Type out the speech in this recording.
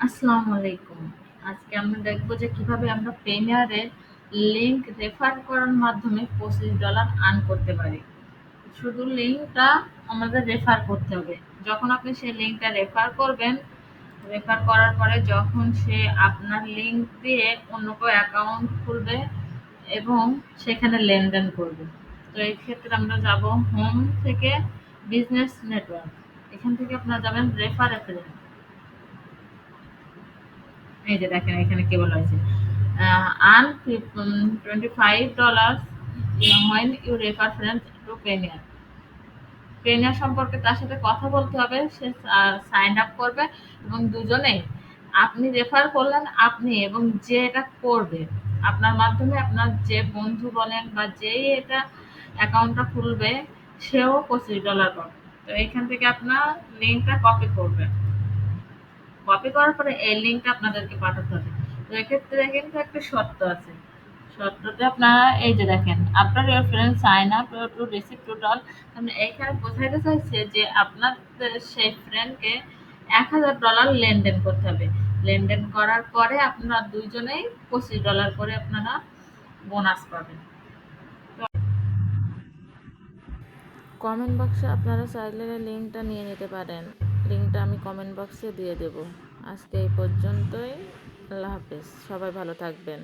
আসসালামু আলাইকুম। আজকে আমরা দেখব যে কিভাবে আমরা পেনিয়ারে লিংক রেফার করার মাধ্যমে $25 আর্ন করতে পারি। শুধু লিংকটা আমাদের রেফার করতে হবে। যখন আপনি সেই লিংকটা রেফার করবেন, রেফার করার পরে যখন সে আপনার লিংক দিয়ে অন্য কেউ অ্যাকাউন্ট খুলবে এবং সেখানে লেনদেন করবে। তো এই ক্ষেত্রে আমরা যাব হোম থেকে বিজনেস নেটওয়ার্ক। এখান থেকে আপনারা যাবেন রেফার এ ফ্রেন্ড। এই যে দেখেন এখানে কি বলা হয়েছে, earn $25 when you refer friends to Payoneer। পেনিয়ার সম্পর্কে তার সাথে কথা বলতে হবে, সে সাইন আপ করবে এবং দুজনেই, আপনি রেফার করলেন আপনি এবং যে এটা করবে আপনার মাধ্যমে, আপনার যে বন্ধু বলেন বা যেই এটা অ্যাকাউন্টটা খুলবে সেও $25 পাবে। তো এখান থেকে আপনার লিঙ্কটা কপি করবেন, কপি করার পরে এই লিঙ্কটা আপনাদেরকে পাঠাতে হবে। তো এক্ষেত্রে কিন্তু একটা শর্ত আছে। শর্ততে আপনারা এই যে দেখেন, after your friend sign up to receive total, মানে এইখানে বোঝাতে চাইছে যে আপনাদের সেই ফ্রেন্ডকে $1000 লেনদেন করতে হবে। লেনদেন করার পরে আপনারা দুইজনেই $25 করে আপনারা বোনাস পাবেন। কমেন্ট বক্সে আপনারা চাইলে লিঙ্কটা নিয়ে নিতে পারেন। লিঙ্কটা আমি কমেন্ট বক্সে দিয়ে দেব। আজকে এই পর্যন্তই। আল্লাহ হাফেজ, সবাই ভালো থাকবেন।